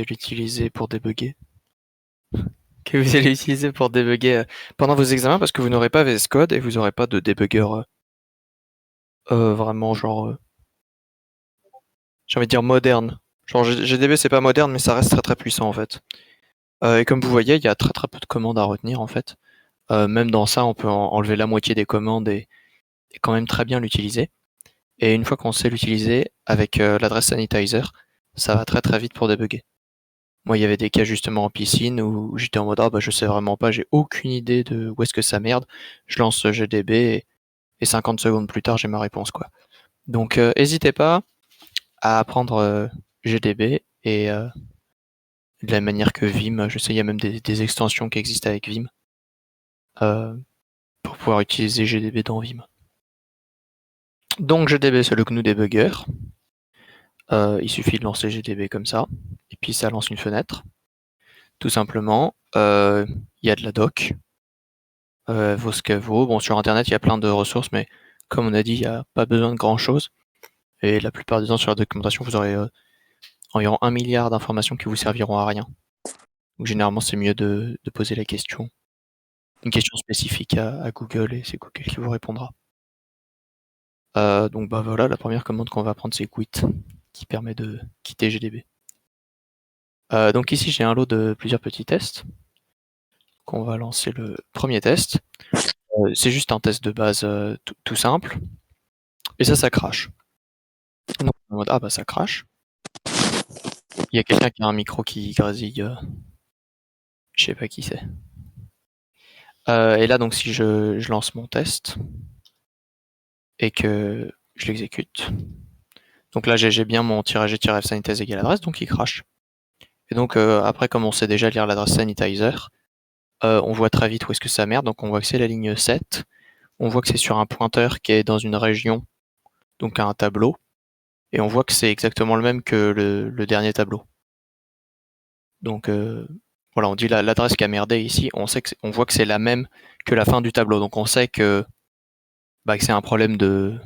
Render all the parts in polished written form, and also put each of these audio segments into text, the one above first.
l'utiliser pour débugger. Que vous allez utiliser pour débugger pendant vos examens parce que vous n'aurez pas VS Code et vous n'aurez pas de débugger vraiment genre j'ai envie de dire moderne. Genre GDB c'est pas moderne mais ça reste très très puissant en fait. Et comme vous voyez, il y a très très peu de commandes à retenir en fait. Même dans ça, on peut enlever la moitié des commandes et quand même très bien l'utiliser. Et une fois qu'on sait l'utiliser avec l'adresse sanitizer, ça va très très vite pour débugger. Moi, il y avait des cas justement en piscine où j'étais en mode ah bah je sais vraiment pas, j'ai aucune idée de où est-ce que ça merde. Je lance GDB et 50 secondes plus tard j'ai ma réponse quoi. Donc n'hésitez pas à apprendre GDB et de la manière que Vim, je sais il y a même des extensions qui existent avec Vim pour pouvoir utiliser GDB dans Vim. Donc GDB c'est le GNU Debugger. Il suffit de lancer GDB comme ça et puis ça lance une fenêtre. Tout simplement, il y a de la doc. Vaut ce qu'elle vaut. Bon, sur internet, il y a plein de ressources, mais comme on a dit, il n'y a pas besoin de grand chose. Et la plupart du temps, sur la documentation, vous aurez environ 1 milliard d'informations qui vous serviront à rien. Donc généralement, c'est mieux de poser la question. Une question spécifique à Google et c'est Google qui vous répondra. Donc bah voilà, la première commande qu'on va prendre, c'est quit, qui permet de quitter GDB. Donc ici, j'ai un lot de plusieurs petits tests. Donc on va lancer le premier test. C'est juste un test de base tout simple. Et ça crache. Donc, en mode, ah bah ça crache. Il y a quelqu'un qui a un micro qui grésille. Je sais pas qui c'est. Et là, donc, si je lance mon test et que je l'exécute. Donc là, j'ai bien mon -g-f sanitize égale adresse, donc il crache. Et donc, après, comme on sait déjà lire l'adresse sanitizer, on voit très vite où est-ce que ça merde. Donc, on voit que c'est la ligne 7. On voit que c'est sur un pointeur qui est dans une région, donc un tableau. Et on voit que c'est exactement le même que le dernier tableau. Donc, voilà, on dit l'adresse qui a merdé ici, on voit que c'est la même que la fin du tableau. Donc on sait que c'est un problème de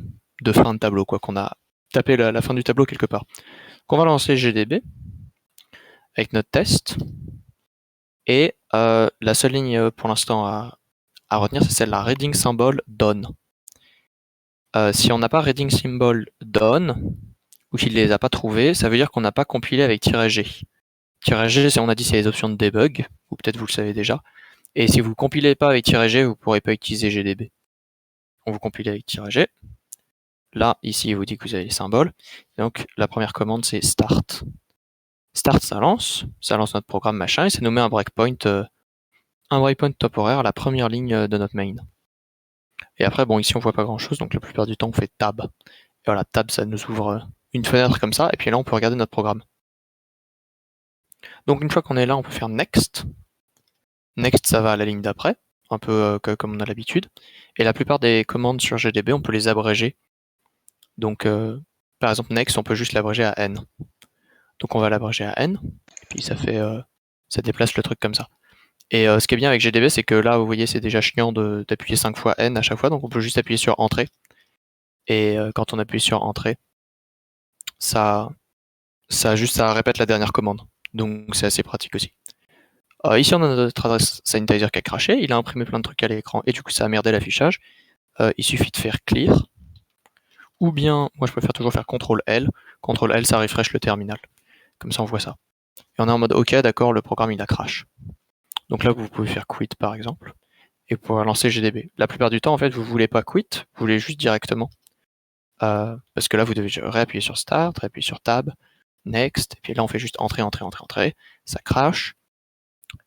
fin de tableau, quoi, qu'on a tapé la fin du tableau quelque part. Donc on va lancer GDB avec notre test. Et la seule ligne pour l'instant à retenir, c'est celle-là, reading symbol done. Si on n'a pas reading symbol done, ou qu'il ne les a pas trouvés, ça veut dire qu'on n'a pas compilé avec -g. -g, on a dit, c'est les options de debug, ou peut-être vous le savez déjà. Et si vous ne compilez pas avec -g, vous ne pourrez pas utiliser GDB. On vous compile avec -g. Là, ici, il vous dit que vous avez les symboles. Donc, la première commande, c'est start. Start, ça lance notre programme machin, et ça nous met un breakpoint temporaire à la première ligne de notre main. Et après, bon, ici, on voit pas grand-chose, donc la plupart du temps, on fait tab. Et voilà, tab, ça nous ouvre une fenêtre comme ça, et puis là, on peut regarder notre programme. Donc, une fois qu'on est là, on peut faire next. Next, ça va à la ligne d'après, un peu comme on a l'habitude. Et la plupart des commandes sur GDB, on peut les abréger. Donc, par exemple, next, on peut juste l'abréger à n. Donc, on va l'abréger à n, et puis ça déplace le truc comme ça. Et ce qui est bien avec GDB, c'est que là, vous voyez, c'est déjà chiant d'appuyer 5 fois n à chaque fois, donc on peut juste appuyer sur entrée. Et quand on appuie sur entrée, ça répète la dernière commande. Donc, c'est assez pratique aussi. Ici, on a notre adresse sanitizer qui a craché, il a imprimé plein de trucs à l'écran, et du coup, ça a merdé l'affichage. Il suffit de faire clear, ou bien, moi je préfère toujours faire CTRL-L. CTRL-L, ça refresh le terminal. Comme ça, on voit ça. Et on est en mode, ok, d'accord, le programme, il a crash. Donc là, vous pouvez faire quit, par exemple, et pouvoir lancer GDB. La plupart du temps, en fait, vous voulez pas quit, vous voulez juste directement. Parce que là, vous devez réappuyer sur Start, réappuyer sur Tab, Next, et puis là, on fait juste Entrée, Entrée, Entrée, Entrée. Ça crash.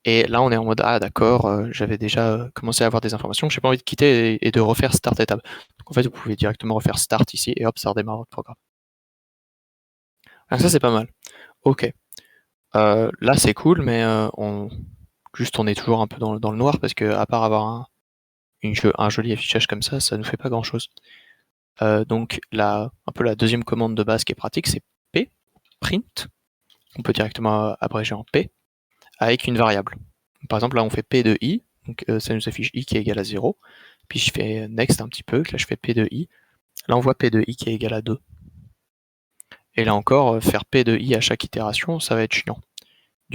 Et là, on est en mode, ah d'accord, j'avais déjà commencé à avoir des informations, j'ai pas envie de quitter et de refaire Start et Tab. Donc en fait, vous pouvez directement refaire Start ici, et hop, ça redémarre votre programme. Donc ça, c'est pas mal. Ok. Là, c'est cool, mais on est toujours un peu dans le noir, parce que à part avoir un joli affichage comme ça nous fait pas grand-chose. Donc un peu la deuxième commande de base qui est pratique, c'est p, print. On peut directement abréger en p, avec une variable. Par exemple, là, on fait p de i, donc ça nous affiche i qui est égal à 0. Puis je fais next un petit peu, là je fais p de i. Là, on voit p de i qui est égal à 2. Et là encore, faire p de i à chaque itération, ça va être chiant.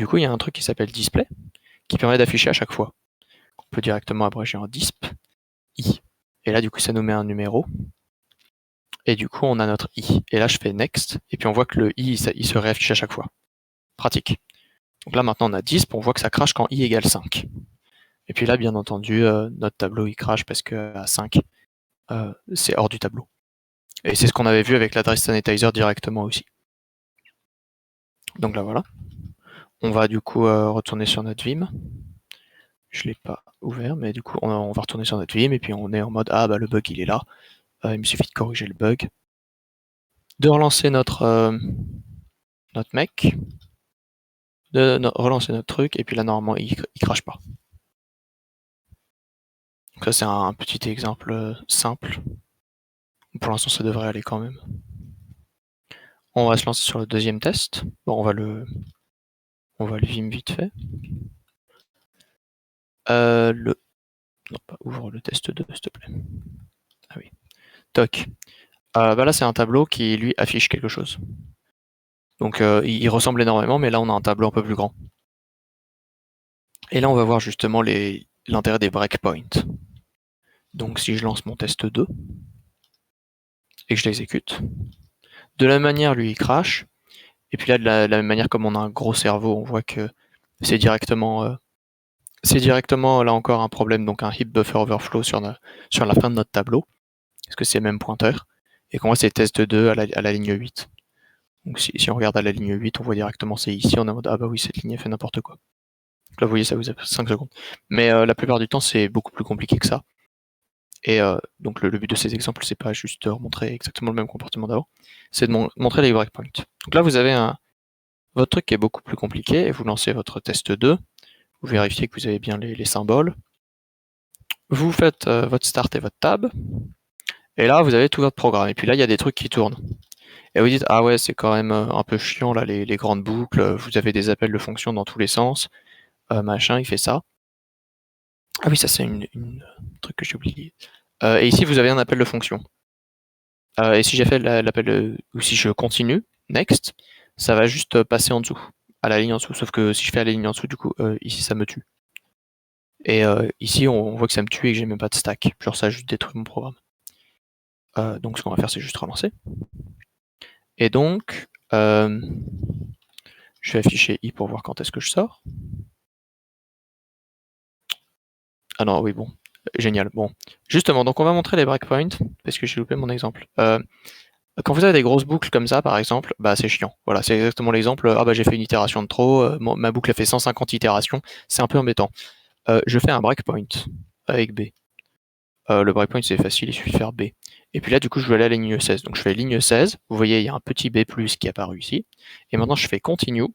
Du coup, il y a un truc qui s'appelle display, qui permet d'afficher à chaque fois. On peut directement abréger en disp, i. Et là, du coup, ça nous met un numéro. Et du coup, on a notre i. Et là, je fais next, et puis on voit que le i, il se réaffiche à chaque fois. Pratique. Donc là, maintenant, on a disp, on voit que ça crache quand i égale 5. Et puis là, bien entendu, notre tableau, il crache parce qu'à 5, c'est hors du tableau. Et c'est ce qu'on avait vu avec l'adresse sanitizer directement aussi. Donc là, voilà. On va du coup retourner sur notre Vim. Je ne l'ai pas ouvert, mais du coup, on va retourner sur notre Vim, et puis on est en mode, ah bah le bug, il est là. Il me suffit de corriger le bug. De relancer notre mec. Relancer notre truc, et puis là, normalement, il crache pas. Donc ça, c'est un petit exemple simple. Pour l'instant, ça devrait aller quand même. On va se lancer sur le deuxième test. Bon, on va le vim vite fait. Non, pas ouvre le test 2, s'il te plaît. Ah oui. Toc. Bah là, c'est un tableau qui, lui, affiche quelque chose. Donc, il ressemble énormément, mais là, on a un tableau un peu plus grand. Et là, on va voir justement l'intérêt des breakpoints. Donc, si je lance mon test 2 et que je l'exécute, de la même manière, lui, il crache. Et puis là, de la même manière, comme on a un gros cerveau, on voit que c'est directement, là encore un problème, donc un heap buffer overflow sur la fin de notre tableau, parce que c'est le même pointeur, et qu'on voit c'est test 2 à la ligne 8. Donc si on regarde à la ligne 8, on voit directement c'est ici, on est en mode ah bah oui, cette ligne fait n'importe quoi. Donc là, vous voyez, ça vous a 5 secondes. Mais la plupart du temps, c'est beaucoup plus compliqué que ça. Et donc le but de ces exemples, c'est pas juste de remontrer exactement le même comportement d'avant, c'est de montrer les breakpoints. Donc là, vous avez votre truc qui est beaucoup plus compliqué, et vous lancez votre test 2, vous vérifiez que vous avez bien les symboles, vous faites votre start et votre tab, et là, vous avez tout votre programme. Et puis là, il y a des trucs qui tournent. Et vous dites, ah ouais, c'est quand même un peu chiant, là, les grandes boucles, vous avez des appels de fonctions dans tous les sens, machin, il fait ça. Ah oui, ça c'est une truc que j'ai oublié. Et ici, vous avez un appel de fonction. Et si j'ai fait l'appel, ou si je continue, next, ça va juste passer en dessous, à la ligne en dessous. Sauf que si je fais à la ligne en dessous, du coup, ici, ça me tue. Et ici, on voit que ça me tue et que j'ai même pas de stack. Genre, ça a juste détruit mon programme. Donc, ce qu'on va faire, c'est juste relancer. Et donc, je vais afficher i pour voir quand est-ce que je sors. Ah non, oui, bon. Génial. Bon. Justement, donc on va montrer les breakpoints, parce que j'ai loupé mon exemple. Quand vous avez des grosses boucles comme ça, par exemple, bah c'est chiant. Voilà, c'est exactement l'exemple. Ah bah j'ai fait une itération de trop, ma boucle a fait 150 itérations, c'est un peu embêtant. Je fais un breakpoint avec B. Le breakpoint c'est facile, il suffit de faire B. Et puis là, du coup, je vais aller à la ligne 16. Donc je fais ligne 16, vous voyez, il y a un petit B+, qui est apparu ici. Et maintenant, je fais continue.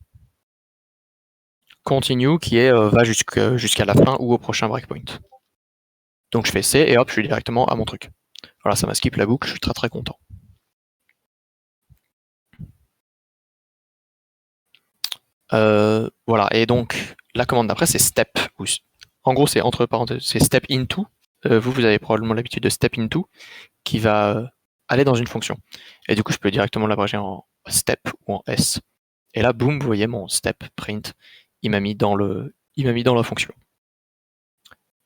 Continue qui est va jusqu'à la fin ou au prochain breakpoint. Donc je fais C et hop, je suis directement à mon truc. Voilà, ça m'a skip la boucle, je suis très très content. Voilà, et donc la commande d'après c'est step. En gros, c'est entre parenthèses, c'est step into. Vous avez probablement l'habitude de step into, qui va aller dans une fonction. Et du coup, je peux directement l'abréger en step ou en S. Et là, boum, vous voyez mon step print, il m'a mis dans la fonction.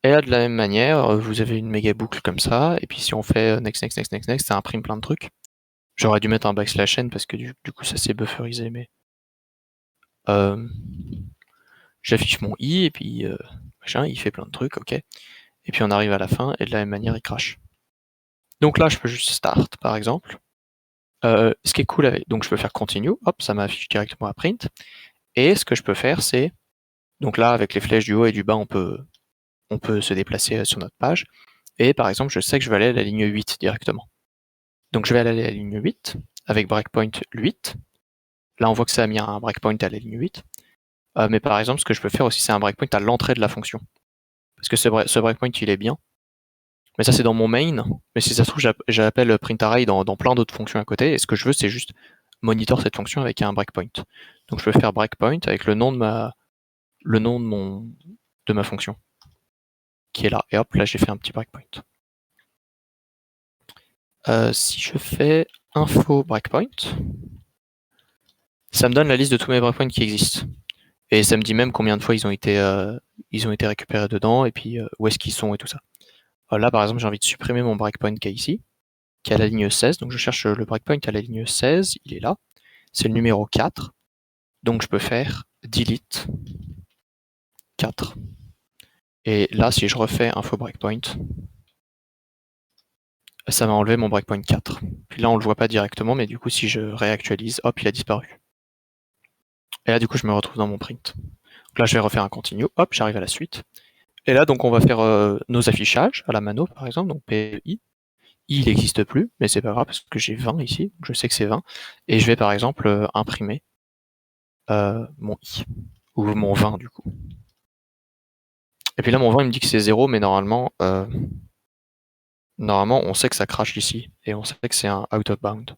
Et là, de la même manière, vous avez une méga boucle comme ça, et puis si on fait next, next, next, next, next, ça imprime plein de trucs. J'aurais dû mettre un backslash n parce que du coup, ça s'est bufferisé, mais j'affiche mon i, et puis machin, il fait plein de trucs, ok. Et puis on arrive à la fin, et de la même manière, il crache. Donc là, je peux juste start, par exemple. Ce qui est cool avec, donc je peux faire continue, hop, ça m'affiche directement à print. Et ce que je peux faire, c'est, donc là, avec les flèches du haut et du bas, on peut se déplacer sur notre page. Et par exemple, je sais que je vais aller à la ligne 8 directement. Donc je vais aller à la ligne 8, avec breakpoint 8. Là, on voit que ça a mis un breakpoint à la ligne 8. Mais par exemple, ce que je peux faire aussi, c'est un breakpoint à l'entrée de la fonction. Parce que ce breakpoint, il est bien. Mais ça, c'est dans mon main. Mais si ça se trouve, j'appelle printArray dans plein d'autres fonctions à côté. Et ce que je veux, c'est juste monitor cette fonction avec un breakpoint. Donc je peux faire breakpoint avec le nom de ma fonction, qui est là. Et hop, là, j'ai fait un petit breakpoint. Si je fais info breakpoint, ça me donne la liste de tous mes breakpoints qui existent. Et ça me dit même combien de fois ils ont été récupérés dedans, et puis où est-ce qu'ils sont et tout ça. Là, par exemple, j'ai envie de supprimer mon breakpoint qui est ici, qui est à la ligne 16. Donc je cherche le breakpoint à la ligne 16, il est là. C'est le numéro 4. Donc je peux faire delete 4. Et là, si je refais un faux breakpoint, ça m'a enlevé mon breakpoint 4. Puis là, on le voit pas directement, mais du coup, si je réactualise, hop, il a disparu. Et là, du coup, je me retrouve dans mon print. Donc là, je vais refaire un continue, hop, j'arrive à la suite. Et là, donc, on va faire nos affichages à la mano, par exemple, donc PI. I, il n'existe plus, mais c'est pas grave parce que j'ai 20 ici, donc je sais que c'est 20. Et je vais, par exemple, imprimer mon I, ou mon 20 du coup. Et puis là, mon 20, il me dit que c'est 0, mais normalement, on sait que ça crache ici, et on sait que c'est un out of bound.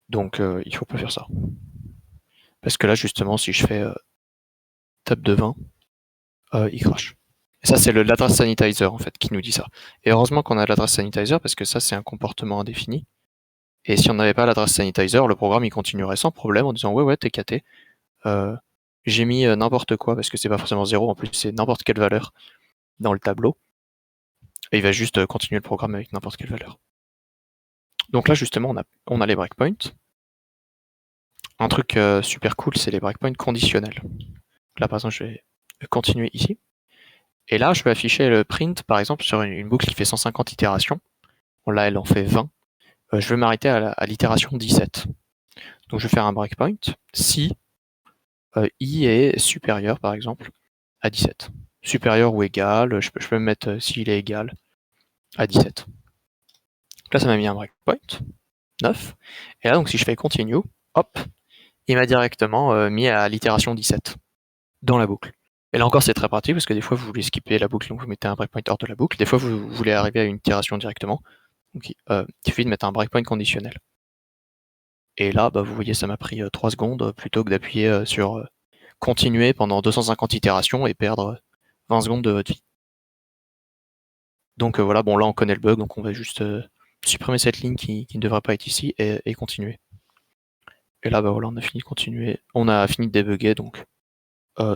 Donc, il faut pas faire ça. Parce que là, justement, si je fais tab de 20, il crache. Et ça, c'est l'adresse sanitizer, en fait, qui nous dit ça. Et heureusement qu'on a l'adresse sanitizer, parce que ça, c'est un comportement indéfini. Et si on n'avait pas l'adresse sanitizer, le programme, il continuerait sans problème en disant « Ouais, t'es caté. J'ai mis n'importe quoi, parce que c'est pas forcément 0, en plus, c'est n'importe quelle valeur dans le tableau. » Et il va juste continuer le programme avec n'importe quelle valeur. Donc là, justement, on a les breakpoints. Un truc super cool, c'est les breakpoints conditionnels. Là, par exemple, je vais continuer ici. Et là, je vais afficher le print, par exemple, sur une boucle qui fait 150 itérations. Bon, là, elle en fait 20. Je vais m'arrêter à l'itération 17. Donc, je vais faire un breakpoint si i est supérieur, par exemple, à 17. Supérieur ou égal, je peux me mettre s'il est égal à 17. Là, ça m'a mis un breakpoint, 9. Et là, donc, si je fais continue, hop, il m'a directement mis à l'itération 17 dans la boucle. Et là encore, c'est très pratique parce que des fois, vous voulez skipper la boucle, donc vous mettez un breakpoint hors de la boucle. Des fois, vous voulez arriver à une itération directement. Donc, il suffit de mettre un breakpoint conditionnel. Et là, bah, vous voyez, ça m'a pris 3 secondes plutôt que d'appuyer sur continuer pendant 250 itérations et perdre 20 secondes de votre vie. Donc voilà, bon là on connaît le bug, donc on va juste supprimer cette ligne qui ne devrait pas être ici et continuer. Et là, bah voilà, on a fini de continuer, on a fini de débugger, donc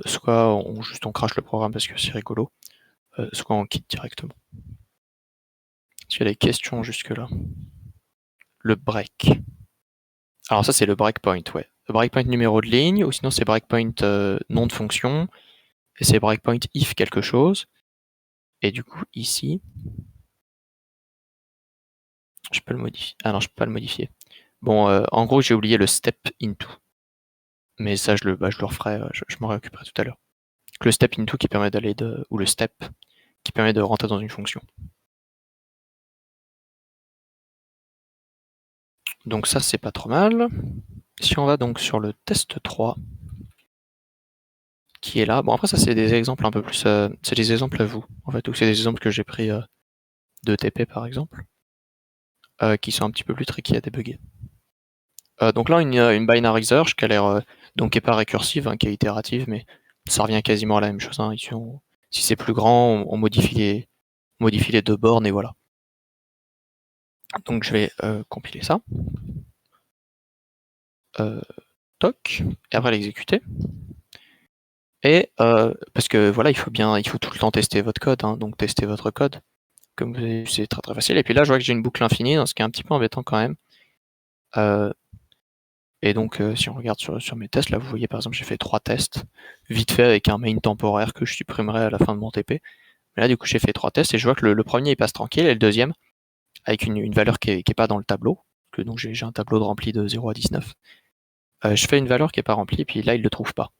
soit on crache le programme parce que c'est rigolo, soit on quitte directement. Est-ce qu'il y a des questions jusque-là? Le break. Alors ça c'est le breakpoint, ouais. Le breakpoint numéro de ligne, ou sinon c'est breakpoint nom de fonction, et c'est breakpoint if quelque chose. Et du coup ici, je peux le modifier. Ah non, je peux pas le modifier. Bon, en gros j'ai oublié le step into. Mais ça je le referai, je m'en réoccuperai tout à l'heure. Le step into qui permet d'aller ou le step qui permet de rentrer dans une fonction. Donc ça c'est pas trop mal. Si on va donc sur le test 3, qui est là, bon après ça c'est des exemples un peu plus, c'est des exemples à vous, en fait, ou c'est des exemples que j'ai pris de TP par exemple, qui sont un petit peu plus tricky à débugger. Donc là une binary search qui a l'air, donc qui est pas récursive, hein, qui est itérative, mais ça revient quasiment à la même chose, hein. Ici si c'est plus grand, on modifie les deux bornes et voilà. Donc je vais compiler ça. Toc, et après l'exécuter. Et parce que voilà, il faut tout le temps tester votre code, hein, donc tester votre code. Comme vous avez vu, c'est très très facile. Et puis là, je vois que j'ai une boucle infinie, ce qui est un petit peu embêtant quand même. Et donc, si on regarde sur mes tests, là, vous voyez par exemple, j'ai fait 3 tests, vite fait avec un main temporaire que je supprimerai à la fin de mon TP. Mais là, du coup, j'ai fait 3 tests et je vois que le premier il passe tranquille et le deuxième, avec une valeur qui est pas dans le tableau, donc j'ai un tableau de rempli de 0 à 19. Je fais une valeur qui est pas remplie, et puis là, il le trouve pas.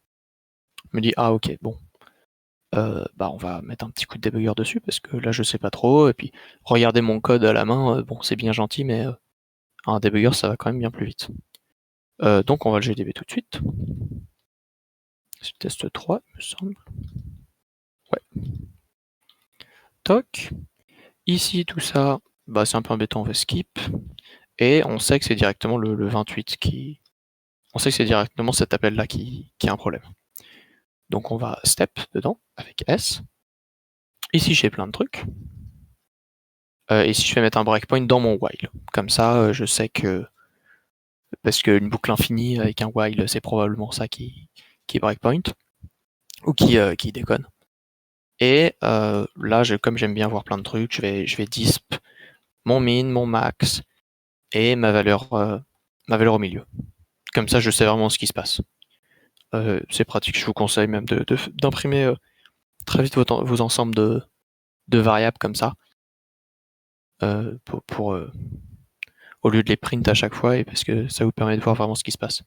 Je me dis, ah ok, bon. Bah on va mettre un petit coup de débugger dessus, parce que là, je sais pas trop, et puis regarder mon code à la main, bon, c'est bien gentil, mais un débugger, ça va quand même bien plus vite. Donc on va le GDB tout de suite. C'est le test 3, il me semble. Ouais. Toc. Ici, tout ça, bah c'est un peu embêtant, on va skip. Et on sait que c'est directement le 28 qui... On sait que c'est directement cet appel-là qui a un problème. Donc on va step dedans, avec S. Ici, j'ai plein de trucs. Et si je vais mettre un breakpoint dans mon while, comme ça, je sais que... Parce qu'une boucle infinie avec un while, c'est probablement ça qui breakpoint, ou qui déconne. Et là, comme j'aime bien voir plein de trucs, je vais disp mon min, mon max, et ma valeur au milieu. Comme ça, je sais vraiment ce qui se passe. C'est pratique, je vous conseille même d'imprimer très vite vos ensembles de variables comme ça, au lieu de les print à chaque fois, et parce que ça vous permet de voir vraiment ce qui se passe.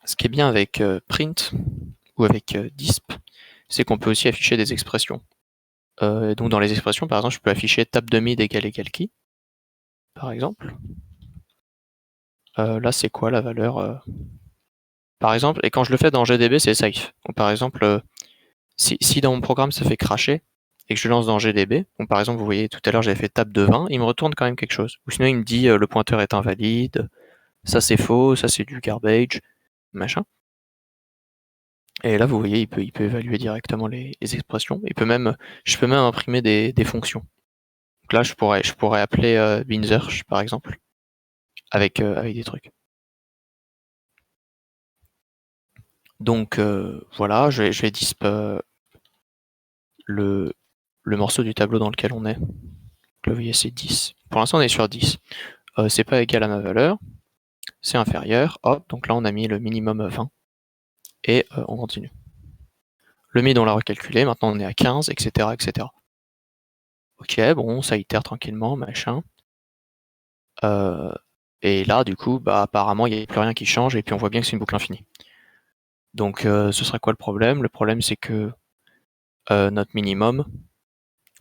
Ce qui est bien avec print ou avec disp, c'est qu'on peut aussi afficher des expressions. Donc dans les expressions, par exemple, je peux afficher tab de mid égale qui, par exemple. Là, c'est quoi la valeur par exemple, et quand je le fais dans GDB, c'est safe. Donc, par exemple, si dans mon programme ça fait cracher, et que je lance dans GDB, donc par exemple, vous voyez, tout à l'heure, j'avais fait tab de 20, il me retourne quand même quelque chose. Ou sinon, il me dit le pointeur est invalide, ça c'est faux, ça c'est du garbage, machin. Et là, vous voyez, il peut évaluer directement les expressions. Je peux même imprimer des fonctions. Donc là, je pourrais appeler binsearch, par exemple, avec des trucs. Donc voilà, je vais disp le morceau du tableau dans lequel on est. Donc là, vous voyez, c'est 10. Pour l'instant, on est sur 10. C'est pas égal à ma valeur, c'est inférieur. Hop, donc là, on a mis le minimum 20. Et on continue. Le mid, on l'a recalculé, maintenant on est à 15, etc., etc. Ok, bon, ça itère tranquillement, machin. Et là, du coup, bah, apparemment, il n'y a plus rien qui change, et puis on voit bien que c'est une boucle infinie. Donc, ce serait quoi le problème? Le problème, c'est que notre minimum,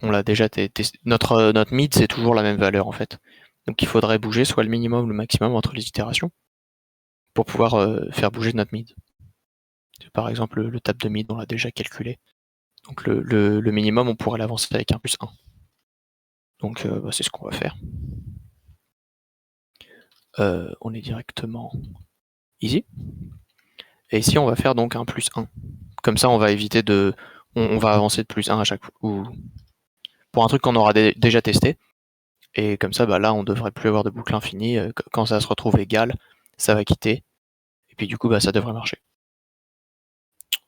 on l'a déjà testé. Notre mid, c'est toujours la même valeur, en fait. Donc, il faudrait bouger soit le minimum ou le maximum entre les itérations pour pouvoir faire bouger notre mid. Par exemple, le tab de mid, on l'a déjà calculé. Donc, le minimum, on pourrait l'avancer avec un plus 1. Donc, bah, c'est ce qu'on va faire. On est directement easy. Et ici, on va faire donc un plus 1. Comme ça, on va éviter de... On va avancer de plus 1 à chaque fois. Ou pour un truc qu'on aura déjà testé. Et comme ça, bah, là, on devrait plus avoir de boucle infinie. Quand ça se retrouve égal, ça va quitter. Et puis du coup, bah, ça devrait marcher.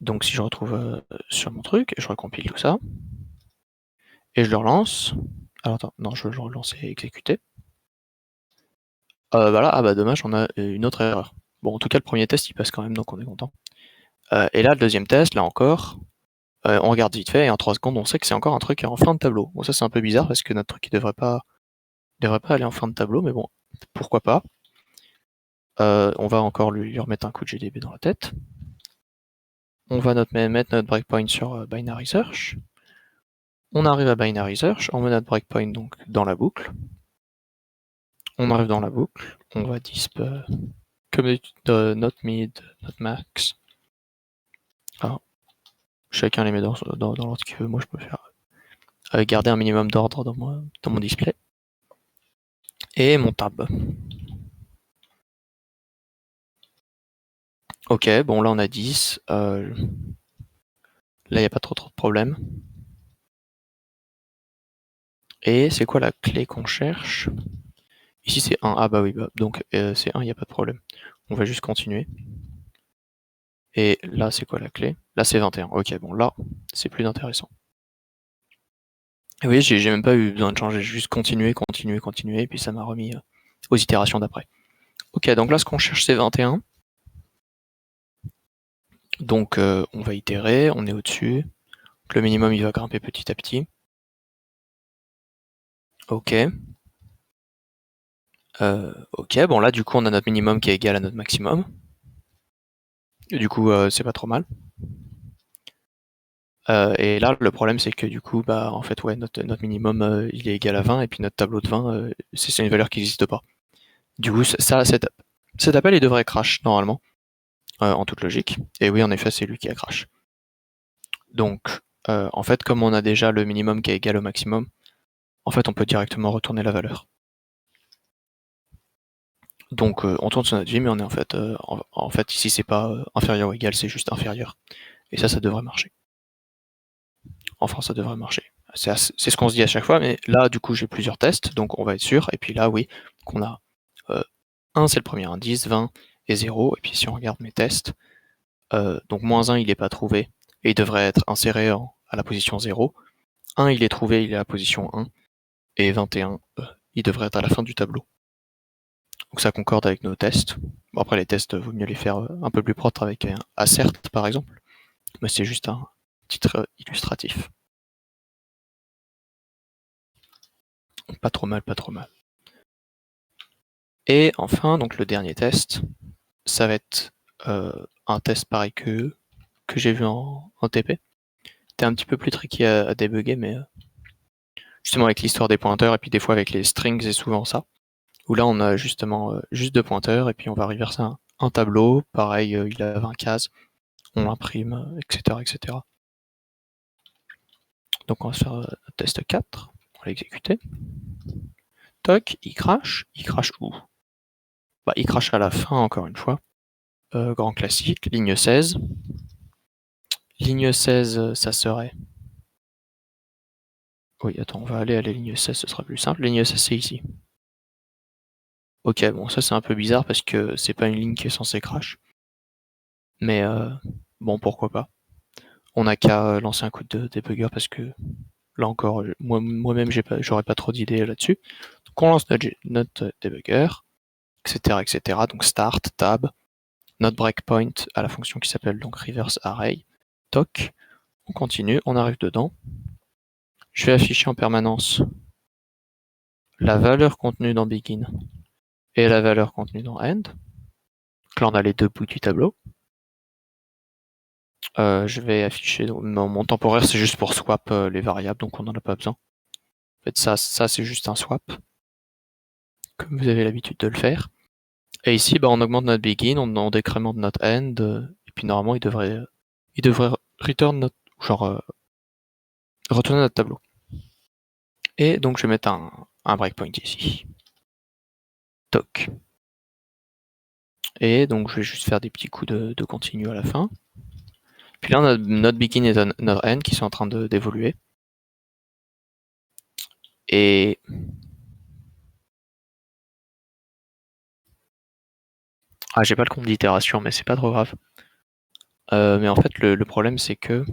Donc si je retrouve sur mon truc, je recompile tout ça. Et je le relance. Alors attends, non, je veux le relancer et exécuter. Voilà, ah bah dommage, on a une autre erreur. Bon, en tout cas, le premier test, il passe quand même, donc on est content. Et là, le deuxième test, là encore, on regarde vite fait, et en 3 secondes, on sait que c'est encore un truc en fin de tableau. Bon, ça, c'est un peu bizarre, parce que notre truc, il devrait pas aller en fin de tableau, mais bon, pourquoi pas. On va encore lui remettre un coup de GDB dans la tête. On va mettre notre breakpoint sur binary search. On arrive à binary search, on met notre breakpoint donc dans la boucle. On arrive dans la boucle, on va disp comme not mid, not max. Alors, chacun les met dans l'ordre qu'il veut. Moi, je peux faire garder un minimum d'ordre dans mon display. Et mon tab. Ok, bon là on a 10. Là, il n'y a pas trop de problème. Et c'est quoi la clé qu'on cherche? Ici c'est 1. Ah bah oui, bah, donc c'est 1, il n'y a pas de problème. On va juste continuer. Et là, c'est quoi la clé? Là, c'est 21. Ok, bon, là, c'est plus intéressant. Et vous voyez, j'ai même pas eu besoin de changer, j'ai juste continué, et puis ça m'a remis aux itérations d'après. Ok, donc là, ce qu'on cherche, c'est 21. Donc, on va itérer, on est au-dessus. Le minimum, il va grimper petit à petit. Ok. Ok, bon, là, du coup, on a notre minimum qui est égal à notre maximum. Et du coup, c'est pas trop mal. Et là, le problème, c'est que du coup, bah, en fait, ouais, notre minimum, il est égal à 20, et puis notre tableau de 20, c'est une valeur qui n'existe pas. Du coup, cet appel, il devrait crash, normalement, en toute logique. Et oui, en effet, c'est lui qui a crash. Donc, en fait, comme on a déjà le minimum qui est égal au maximum, en fait, on peut directement retourner la valeur. Donc, on tourne sur notre vie, mais on est en fait, ici, c'est pas inférieur ou égal, c'est juste inférieur. Et ça devrait marcher. Enfin, ça devrait marcher. C'est ce qu'on se dit à chaque fois, mais là, du coup, j'ai plusieurs tests, donc on va être sûr. Et puis là, oui, qu'on a 1, c'est le premier indice, 20, est 0, et puis si on regarde mes tests, donc -1 il n'est pas trouvé, et il devrait être inséré à la position 0, 1 il est trouvé, il est à la position 1, et 21 il devrait être à la fin du tableau. Donc ça concorde avec nos tests. Bon, après les tests, vaut mieux les faire un peu plus propres avec un assert par exemple, mais c'est juste un titre illustratif. Pas trop mal, pas trop mal. Et enfin, donc le dernier test, ça va être un test pareil que j'ai vu en TP. C'était un petit peu plus tricky à débugger, mais justement avec l'histoire des pointeurs, et puis des fois avec les strings, c'est souvent ça. Où là, on a justement juste 2 pointeurs, et puis on va reverser un tableau, pareil, il a 20 cases, on l'imprime, etc., etc. Donc on va faire test 4, on va l'exécuter. Toc, il crache où? Bah, il crache à la fin, encore une fois. Grand classique, ligne 16. Ligne 16, ça serait... Oui, attends, on va aller à la ligne 16, ce sera plus simple. Ligne 16, c'est ici. Ok, bon, ça c'est un peu bizarre parce que c'est pas une ligne qui est censée crash. Mais bon, pourquoi pas. On n'a qu'à lancer un coup de débugger parce que là encore, moi-même, j'aurais pas trop d'idées là-dessus. Donc on lance notre debugger, etc., etc. Donc start, tab, notre breakpoint à la fonction qui s'appelle donc reverse array, toc, on continue, on arrive dedans. Je vais afficher en permanence la valeur contenue dans begin et la valeur contenue dans end. Donc là, on a les deux bouts du tableau. Je vais afficher mon temporaire, c'est juste pour swap les variables, donc on n'en a pas besoin. En fait, ça c'est juste un swap, comme vous avez l'habitude de le faire. Et ici, bah, on augmente notre begin, on décrémente notre end, et puis normalement, il devrait return notre, genre, retourner notre tableau. Et donc, je vais mettre un breakpoint ici. Toc. Et donc, je vais juste faire des petits coups de continu à la fin. Puis là, on a notre begin et notre end qui sont en train d'évoluer. Et ah, j'ai pas le compte d'itération, mais c'est pas trop grave. Mais en fait, le problème, c'est que...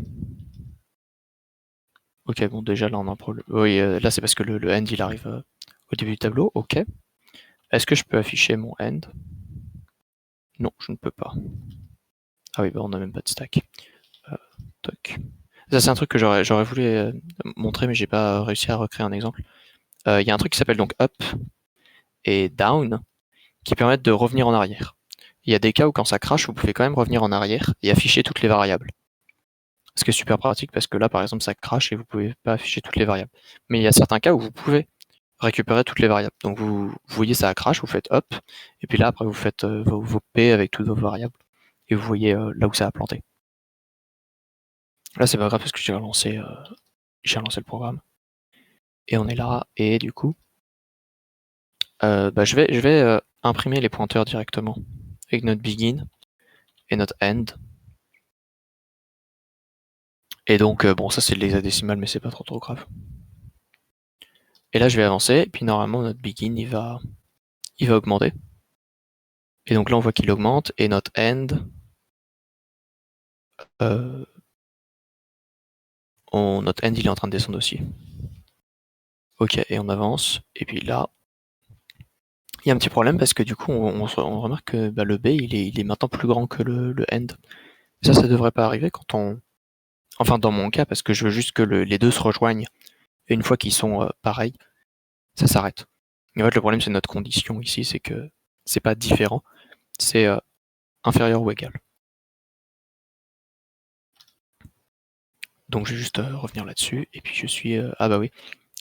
Ok, bon, déjà, là, on a un problème. Oui, là, c'est parce que le end, il arrive au début du tableau. Ok. Est-ce que je peux afficher mon end? Non, je ne peux pas. Ah oui, bah, on n'a même pas de stack. Toc. Ça, c'est un truc que j'aurais voulu montrer, mais j'ai pas réussi à recréer un exemple. Il y a un truc qui s'appelle donc up et down, qui permettent de revenir en arrière. Il y a des cas où quand ça crache, vous pouvez quand même revenir en arrière et afficher toutes les variables. Ce qui est super pratique parce que là, par exemple, ça crache et vous pouvez pas afficher toutes les variables. Mais il y a certains cas où vous pouvez récupérer toutes les variables. Donc vous voyez ça crache, vous faites up, et puis là après vous faites vos P avec toutes vos variables, et vous voyez là où ça a planté. Là c'est pas grave parce que j'ai relancé le programme. Et on est là, et du coup, bah, je vais imprimer les pointeurs directement avec notre begin et notre end. Et donc, bon, ça c'est de l'hexadécimal, mais c'est pas trop grave. Et là, je vais avancer, et puis normalement, notre begin, il va augmenter. Et donc là, on voit qu'il augmente, et notre end, notre end, il est en train de descendre aussi. Ok, et on avance, et puis là, il y a un petit problème parce que du coup, on remarque que bah, le B, il est maintenant plus grand que le end. Ça devrait pas arriver quand on... Enfin, dans mon cas, parce que je veux juste que les deux se rejoignent. Et une fois qu'ils sont pareils, ça s'arrête. Et en fait, le problème, c'est notre condition ici, c'est que c'est pas différent, c'est inférieur ou égal. Donc, je vais juste revenir là-dessus, et puis je suis... ah bah oui.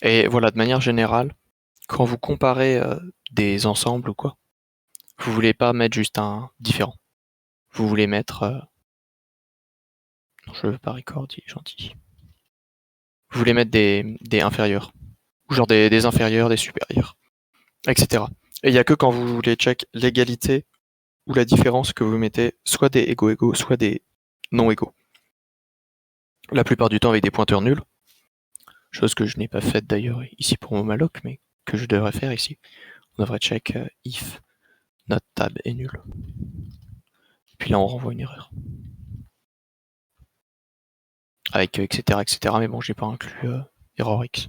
Et voilà, de manière générale, quand vous comparez des ensembles ou quoi, vous voulez pas mettre juste un différent. Vous voulez mettre... non, je veux pas record, il est gentil. Vous voulez mettre des inférieurs. Ou genre des inférieurs, des supérieurs, etc. Et il n'y a que quand vous voulez check l'égalité ou la différence que vous mettez soit des égaux, soit des non égaux. La plupart du temps avec des pointeurs nuls. Chose que je n'ai pas faite d'ailleurs ici pour mon malloc, mais que je devrais faire ici. On devrait check if notre tab est nul. Puis là, on renvoie une erreur. Avec etc., etc., mais bon, j'ai pas inclus error X.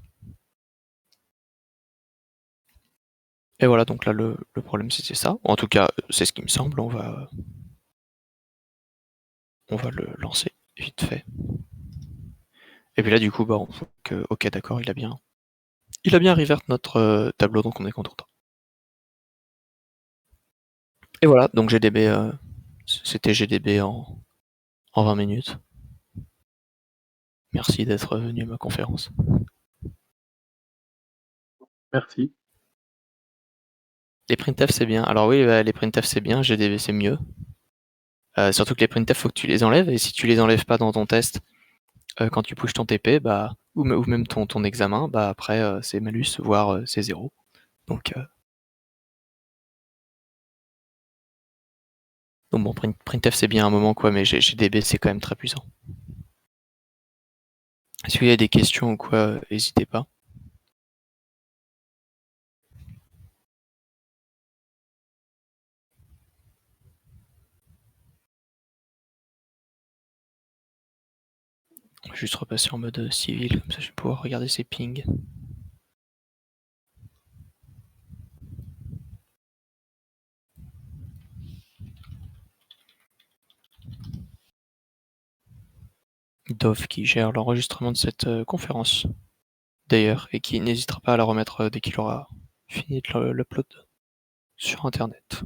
Et voilà, donc là, le problème, c'était ça. En tout cas, c'est ce qui me semble. On va le lancer vite fait. Et puis là, du coup, bah, on voit que, ok, d'accord, il a bien revert notre tableau, donc on est content. Et voilà, donc GDB, c'était GDB en 20 minutes. Merci d'être venu à ma conférence. Merci. Les printf, c'est bien. Alors oui, les printf, c'est bien, GDB, c'est mieux. Surtout que les printf, faut que tu les enlèves, et si tu les enlèves pas dans ton test, quand tu pushes ton TP, bah, ou même ton examen, bah après, c'est malus, voire c'est 0. Donc bon, printf, c'est bien un moment, quoi, mais GDB, c'est quand même très puissant. Si vous avez des questions ou quoi, n'hésitez pas. On va juste repasser en mode civil, comme ça je vais pouvoir regarder ces pings. Dov qui gère l'enregistrement de cette conférence, d'ailleurs, et qui n'hésitera pas à la remettre dès qu'il aura fini de l'upload sur internet.